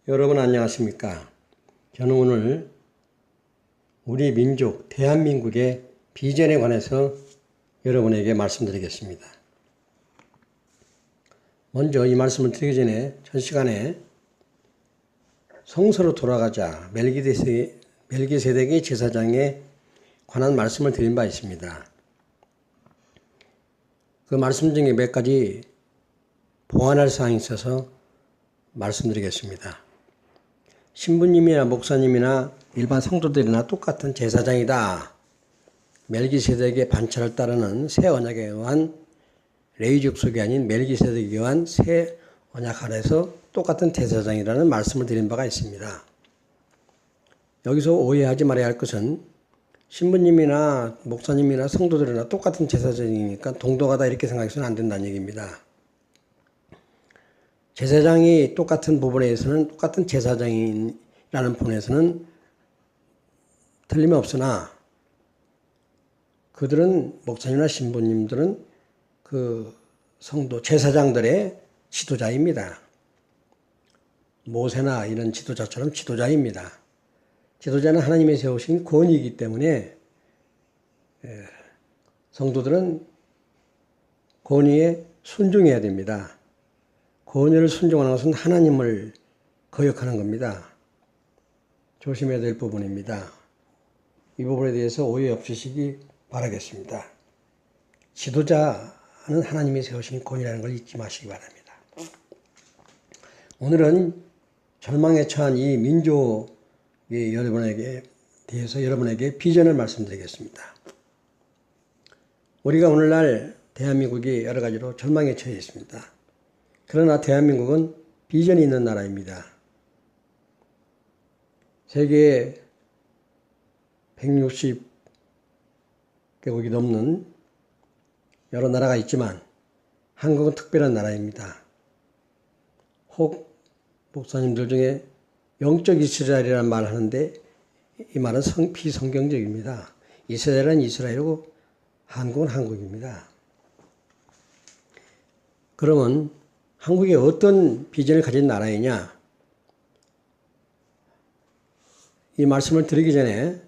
여러분 안녕하십니까? 저는 오늘 우리 민족 대한민국의 비전에 관해서 여러분에게 말씀드리겠습니다. 먼저 이 말씀을 드리기 전에 전 시간에 성서로 돌아가자 멜기세덱의 제사장에 관한 말씀을 드린 바 있습니다. 그 말씀 중에 몇 가지 보완할 사항이 있어서 말씀드리겠습니다. 신부님이나 목사님이나 일반 성도들이나 똑같은 제사장이다. 멜기세덱의 반차를 따르는 새 언약에 의한 레위 족속이 아닌 멜기세덱에 의한 새 언약 아래서 똑같은 제사장이라는 말씀을 드린 바가 있습니다. 여기서 오해하지 말아야 할 것은 신부님이나 목사님이나 성도들이나 똑같은 제사장이니까 동등하다 이렇게 생각해서는 안 된다는 얘기입니다. 제사장이 똑같은 부분에서는 똑같은 제사장이라는 부분에서는 틀림없으나 그들은 목사님이나 신부님들은 그 성도 제사장들의 지도자입니다. 모세나 이런 지도자처럼 지도자입니다. 지도자는 하나님이 세우신 권위이기 때문에 성도들은 권위에 순종해야 됩니다. 권위를 순종하는 것은 하나님을 거역하는 겁니다. 조심해야 될 부분입니다. 이 부분에 대해서 오해 없으시기 바라겠습니다. 지도자는 하나님이 세우신 권위라는 걸 잊지 마시기 바랍니다. 오늘은 절망에 처한 이 민족의 여러분에게 대해서 여러분에게 비전을 말씀드리겠습니다. 우리가 오늘날 대한민국이 여러 가지로 절망에 처해 있습니다. 그러나 대한민국은 비전이 있는 나라입니다. 세계 160개국이 넘는 여러 나라가 있지만 한국은 특별한 나라입니다. 혹 목사님들 중에 영적 이스라엘이라는 말을 하는데 이 말은 비성경적입니다. 이스라엘은 이스라엘이고 한국은 한국입니다. 그러면 한국이 어떤 비전을 가진 나라이냐? 이 말씀을 드리기 전에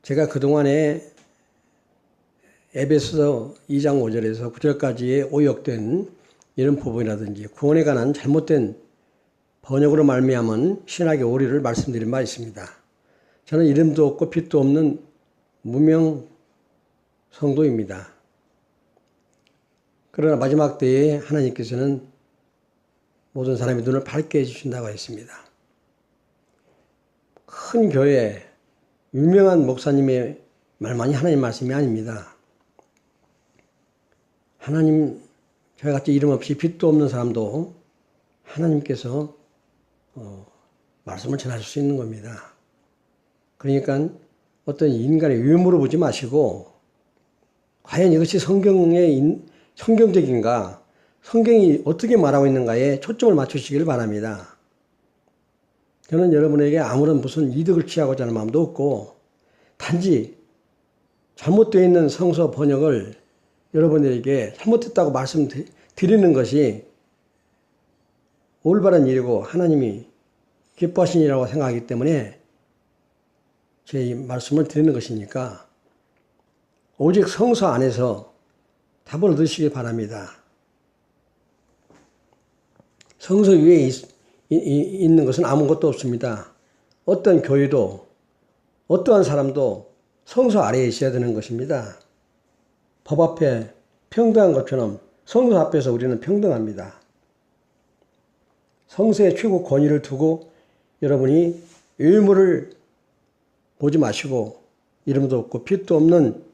제가 그동안에 에베소서 2장 5절에서 9절까지의 오역된 이런 부분이라든지 구원에 관한 잘못된 번역으로 말미암은 신학의 오류를 말씀드린 바 있습니다. 저는 이름도 없고 빛도 없는 무명 성도입니다. 그러나 마지막 때에 하나님께서는 모든 사람의 눈을 밝게 해주신다고 했습니다. 큰 교회, 유명한 목사님의 말만이 하나님 말씀이 아닙니다. 하나님, 저희같이 이름 없이 빛도 없는 사람도 하나님께서 말씀을 전하실 수 있는 겁니다. 그러니까 어떤 인간의 외모로 보지 마시고 과연 이것이 성경적인가? 성경이 어떻게 말하고 있는가에 초점을 맞추시길 바랍니다. 저는 여러분에게 아무런 무슨 이득을 취하고자 하는 마음도 없고 단지 잘못되어 있는 성서 번역을 여러분에게 잘못했다고 말씀드리는 것이 올바른 일이고 하나님이 기뻐하신 일이라고 생각하기 때문에 제 말씀을 드리는 것이니까 오직 성서 안에서 답을 얻으시기 바랍니다. 성서 위에 있는 것은 아무것도 없습니다. 어떤 교회도 어떠한 사람도 성서 아래에 있어야 되는 것입니다. 법 앞에 평등한 것처럼 성서 앞에서 우리는 평등합니다. 성서의 최고 권위를 두고 여러분이 외모를 보지 마시고 이름도 없고 빛도 없는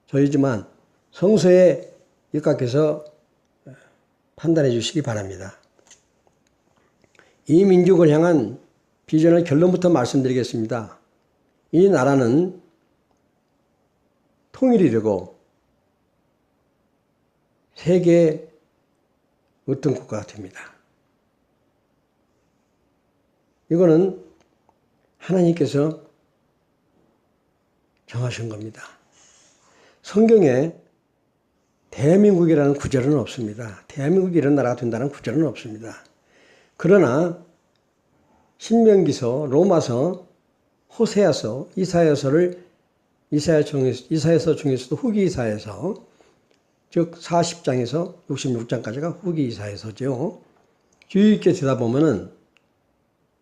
저희지만 성서에 입각해서 판단해 주시기 바랍니다. 이 민족을 향한 비전을 결론부터 말씀드리겠습니다. 이 나라는 통일이 되고 세계의 어떤 국가가 됩니다. 이거는 하나님께서 정하신 겁니다. 성경에 대한민국이라는 구절은 없습니다. 대한민국이 이런 나라가 된다는 구절은 없습니다. 그러나 신명기서, 로마서, 호세아서, 이사야서 중에서도 후기 이사야서, 즉 40장에서 66장까지가 후기 이사야서죠. 주의 있게 들여다보면은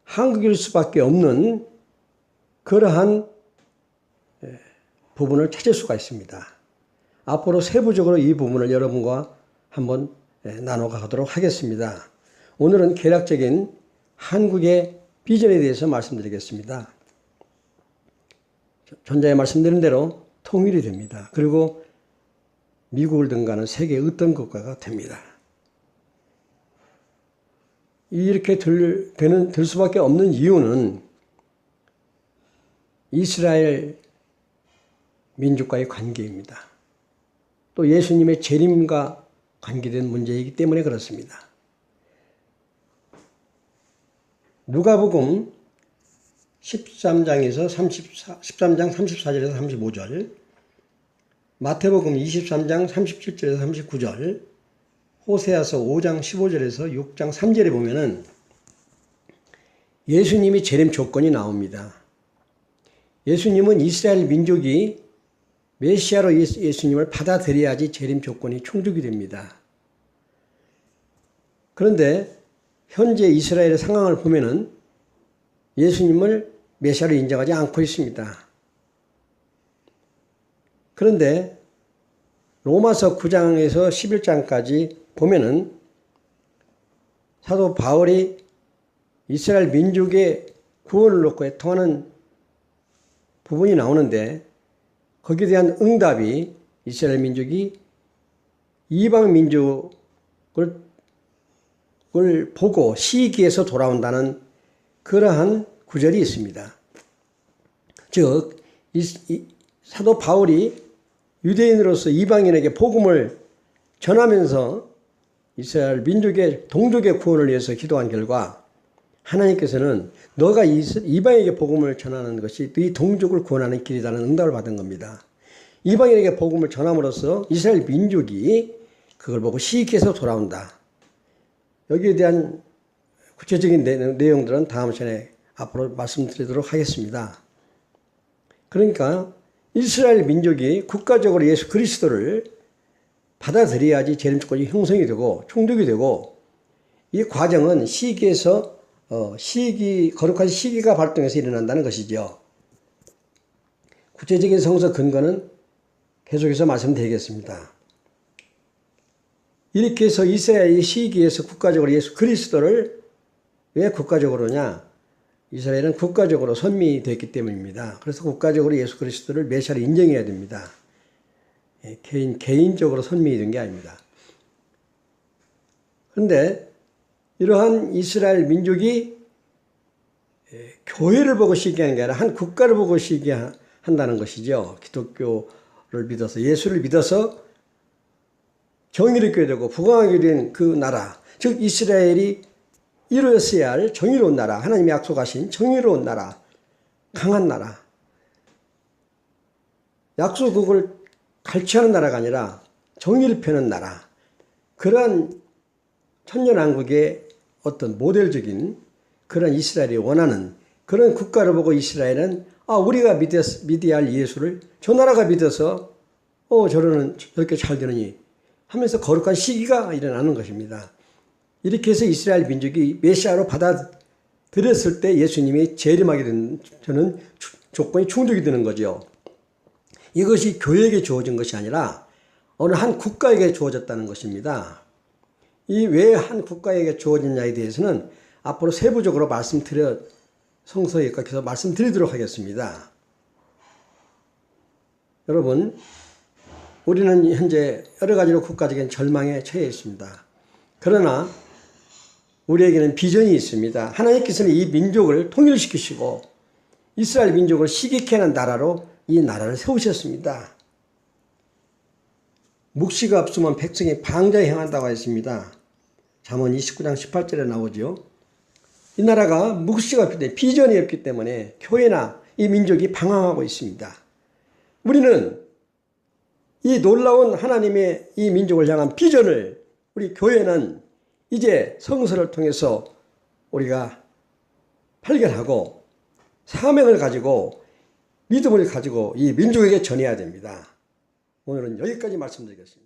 한국일 수밖에 없는 그러한 부분을 찾을 수가 있습니다. 앞으로 세부적으로 이 부분을 여러분과 한번 나눠가도록 하겠습니다. 오늘은 개략적인 한국의 비전에 대해서 말씀드리겠습니다. 전자에 말씀드린 대로 통일이 됩니다. 그리고 미국을 등가하는 세계의 어떤 국가가 됩니다. 이렇게 될 수밖에 없는 이유는 이스라엘 민족과의 관계입니다. 또 예수님의 재림과 관계된 문제이기 때문에 그렇습니다. 누가복음 13장 34절에서 35절, 마태복음 23장 37절에서 39절, 호세아서 5장 15절에서 6장 3절에 보면은 예수님이 재림 조건이 나옵니다. 예수님은 이스라엘 민족이 메시아로 예수님을 받아들여야지 재림 조건이 충족이 됩니다. 그런데 현재 이스라엘의 상황을 보면은 예수님을 메시아로 인정하지 않고 있습니다. 그런데 로마서 9장에서 11장까지 보면은 사도 바울이 이스라엘 민족의 구원을 놓고 애통하는 부분이 나오는데 거기에 대한 응답이 이스라엘 민족이 이방 민족을 보고 시기에서 돌아온다는 그러한 구절이 있습니다. 즉 사도 바울이 유대인으로서 이방인에게 복음을 전하면서 이스라엘 민족의 동족의 구원을 위해서 기도한 결과 하나님께서는 너가 이방인에게 복음을 전하는 것이 네 동족을 구원하는 길이라는 응답을 받은 겁니다. 이방인에게 복음을 전함으로써 이스라엘 민족이 그걸 보고 시기해서 돌아온다. 여기에 대한 구체적인 내용들은 다음 시간에 앞으로 말씀드리도록 하겠습니다. 그러니까 이스라엘 민족이 국가적으로 예수 그리스도를 받아들여야지 재림 조건이 형성이 되고 충족이 되고, 이 과정은 시기에서 거룩한 시기가 발동해서 일어난다는 것이죠. 구체적인 성서 근거는 계속해서 말씀드리겠습니다. 이렇게 해서 이스라엘의 시기에서 국가적으로 예수 그리스도를, 왜 국가적으로냐? 이스라엘은 국가적으로 선미되었기 때문입니다. 그래서 국가적으로 예수 그리스도를 메시아로 인정해야 됩니다. 개인적으로 선미된 게 아닙니다. 그런데 이러한 이스라엘 민족이 교회를 보고 시기하는 게 아니라 한 국가를 보고 시기한다는 것이죠. 기독교를 믿어서, 예수를 믿어서 정의롭게 되고 부강하게 된 그 나라, 즉 이스라엘이 이루었어야 할 정의로운 나라, 하나님이 약속하신 정의로운 나라, 강한 나라, 약속을 갈취하는 나라가 아니라 정의를 펴는 나라, 그러한 천년왕국의 어떤 모델적인 그런 이스라엘이 원하는 그런 국가를 보고 이스라엘은 우리가 믿어야 할 예수를 저 나라가 믿어서 저렇게 잘 되느니 하면서 거룩한 시기가 일어나는 것입니다. 이렇게 해서 이스라엘 민족이 메시아로 받아들였을 때 예수님이 재림하게 되는 저는 조건이 충족이 되는 거죠. 이것이 교회에게 주어진 것이 아니라 어느 한 국가에게 주어졌다는 것입니다. 이 왜 한 국가에게 주어졌냐에 대해서는 앞으로 세부적으로 성서에 각해서 말씀드리도록 하겠습니다. 여러분, 우리는 현재 여러 가지로 국가적인 절망에 처해 있습니다. 그러나 우리에게는 비전이 있습니다. 하나님께서는 이 민족을 통일시키시고 이스라엘 민족을 시기케 하는 나라로 이 나라를 세우셨습니다. 묵시가 없으면 백성이 방자에 행한다고 했습니다. 잠언 29장 18절에 나오죠. 이 나라가 묵시가 없기 때문에, 비전이 없기 때문에 교회나 이 민족이 방황하고 있습니다. 우리는 이 놀라운 하나님의 이 민족을 향한 비전을, 우리 교회는 이제 성서를 통해서 우리가 발견하고 사명을 가지고 믿음을 가지고 이 민족에게 전해야 됩니다. 오늘은 여기까지 말씀드리겠습니다.